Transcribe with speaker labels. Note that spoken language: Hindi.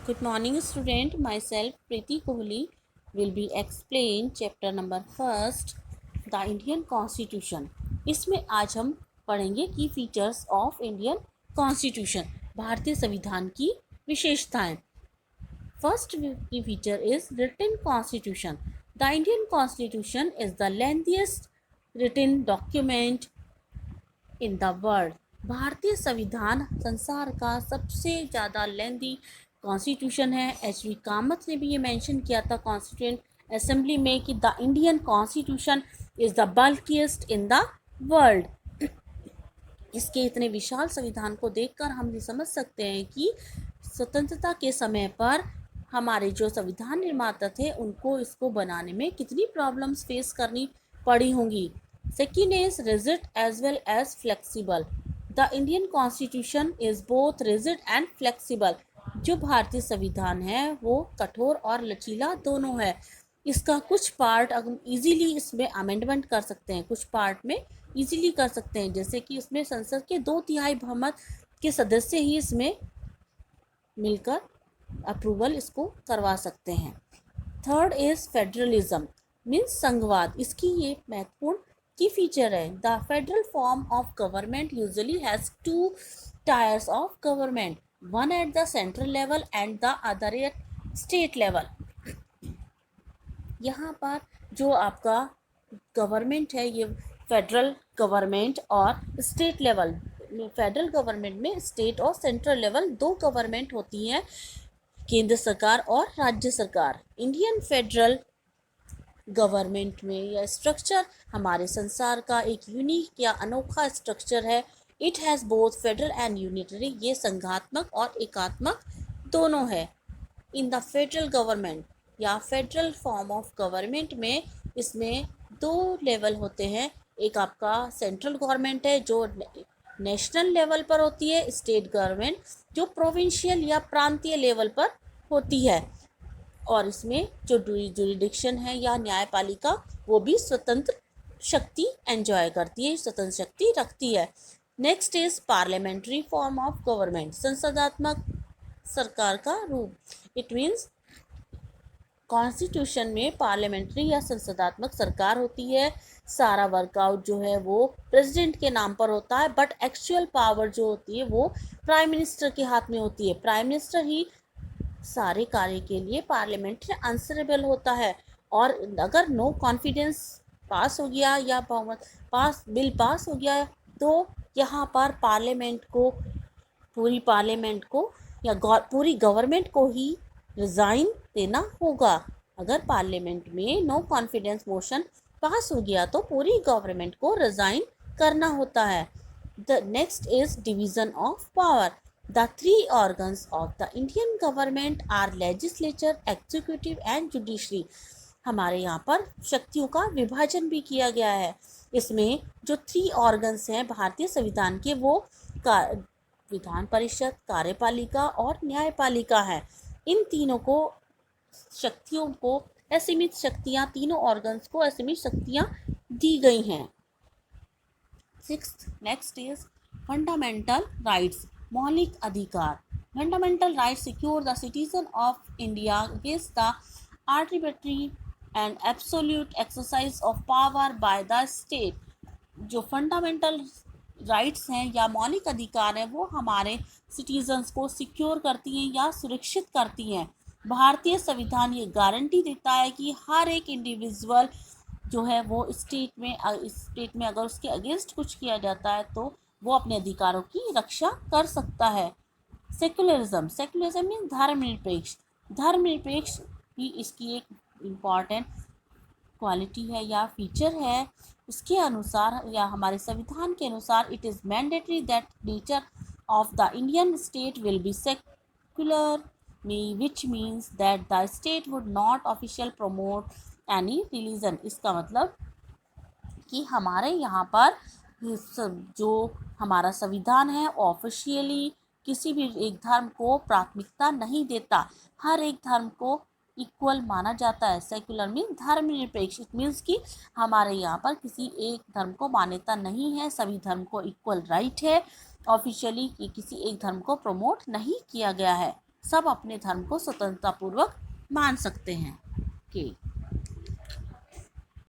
Speaker 1: Good morning, student. Myself, Preeti Kohli, will be explain chapter number first, the Indian Constitution. इसमें आज हम पढ़ेंगे की फीचर्स ऑफ इंडियन कॉन्स्टिट्यूशन, भारतीय संविधान की विशेषताएं. First key feature is written constitution. The Indian Constitution is the lengthiest written document in the world. भारतीय संविधान संसार का सबसे ज़्यादा लेंदी कॉन्स्टिट्यूशन है. एच वी कामत ने भी ये मेंशन किया था कॉन्स्टिट्यूंट असेंबली में कि the Indian constitution is the bulkiest in the world. इसके इतने विशाल संविधान को देखकर हम ये समझ सकते हैं कि स्वतंत्रता के समय पर हमारे जो संविधान निर्माता थे उनको इसको बनाने में कितनी प्रॉब्लम्स फेस करनी पड़ी होंगी. Second is rigid as well as flexible. The Indian Constitution is both rigid and flexible. जो भारतीय संविधान है वो कठोर और लचीला दोनों है. इसका कुछ पार्ट हम इजीली इसमें अमेंडमेंट कर सकते हैं, कुछ पार्ट में इजीली कर सकते हैं, जैसे कि इसमें संसद के 2/3 बहुमत के सदस्य ही इसमें मिलकर अप्रूवल इसको करवा सकते हैं. थर्ड इज फेडरलिज्म मीन्स संघवाद. इसकी ये महत्वपूर्ण की फीचर है. The federal form of government usually has 2 tyres of government, one at the central level and the other at state level. यहाँ पर जो आपका गवर्नमेंट है ये फेडरल गवर्नमेंट और स्टेट लेवल. फेडरल गवर्नमेंट में स्टेट और सेंट्रल लेवल 2 गवर्नमेंट होती हैं, केंद्र सरकार और राज्य सरकार. इंडियन फेडरल गवर्नमेंट में यह स्ट्रक्चर हमारे संसार का एक यूनिक या अनोखा स्ट्रक्चर है. It has both federal and unitary. ये संघात्मक और एकात्मक दोनों है. इन द फेडरल गवर्नमेंट या फेडरल फॉर्म ऑफ गवर्नमेंट में इसमें 2 लेवल होते हैं. एक आपका सेंट्रल गवर्नमेंट है जो नेशनल लेवल पर होती है, स्टेट गवर्नमेंट जो प्रोविंशियल या प्रांतीय लेवल पर होती है, और इसमें जो जुरिडिक्शन है या न्यायपालिका वो भी स्वतंत्र शक्ति एंजॉय करती है, स्वतंत्र शक्ति रखती है. Next is parliamentary form of government, संसदात्मक सरकार का रूप. इट मीन्स कॉन्स्टिट्यूशन में पार्लियामेंट्री या संसदात्मक सरकार होती है. सारा वर्कआउट जो है वो प्रेसिडेंट के नाम पर होता है, बट एक्चुअल पावर जो होती है वो प्राइम मिनिस्टर के हाथ में होती है. प्राइम मिनिस्टर ही सारे कार्य के लिए पार्लियामेंट से आंसरेबल होता है. और अगर नो कॉन्फिडेंस पास हो गया या बिल पास हो गया तो यहाँ पर पूरी पार्लियामेंट को या पूरी गवर्नमेंट को ही रिज़ाइन देना होगा. अगर पार्लियामेंट में नो कॉन्फिडेंस मोशन पास हो गया तो पूरी गवर्नमेंट को रिज़ाइन करना होता है. The next is division of power. The 3 organs of the Indian government are legislature, executive and judiciary. हमारे यहाँ पर शक्तियों का विभाजन भी किया गया है. इसमें जो 3 ऑर्गन्स हैं भारतीय संविधान के वो विधान परिषद, कार्यपालिका और न्यायपालिका है. इन तीनों को शक्तियों को असीमित शक्तियाँ, तीनों ऑर्गन्स को असीमित शक्तियाँ दी गई हैं. नेक्स्ट इज फंडामेंटल राइट्स, मौलिक अधिकार. Fundamental rights secure the citizen of India against the arbitrary and absolute exercise of power by the state. जो फंडामेंटल राइट्स हैं या मौलिक अधिकार हैं वो हमारे सिटीजन्स को सिक्योर करती हैं या सुरक्षित करती हैं. भारतीय संविधान ये गारंटी देता है कि हर एक इंडिविजुअल जो है वो स्टेट में अगर उसके अगेंस्ट कुछ किया जाता है तो वो अपने अधिकारों की रक्षा कर सकता है. सेकुलरिज्म मीन धर्मनिरपेक्ष. धर्मनिरपेक्ष भी इसकी एक इम्पॉर्टेंट क्वालिटी है या फीचर है. उसके अनुसार या हमारे संविधान के अनुसार it is mandatory that nature of the Indian state will be secular, which means that the state would not official promote any religion. इसका मतलब कि हमारे यहाँ पर जो हमारा संविधान है ऑफिशियली किसी भी एक धर्म को प्राथमिकता नहीं देता, हर एक धर्म को इक्वल माना जाता है. सेकुलर मीन धर्मनिरपेक्ष. इट मीन्स कि हमारे यहाँ पर किसी एक धर्म को मान्यता नहीं है, सभी धर्म को इक्वल राइट है. ऑफिशियली किसी एक धर्म को प्रमोट नहीं किया गया है. सब अपने धर्म को स्वतंत्रतापूर्वक मान सकते हैं। ओके।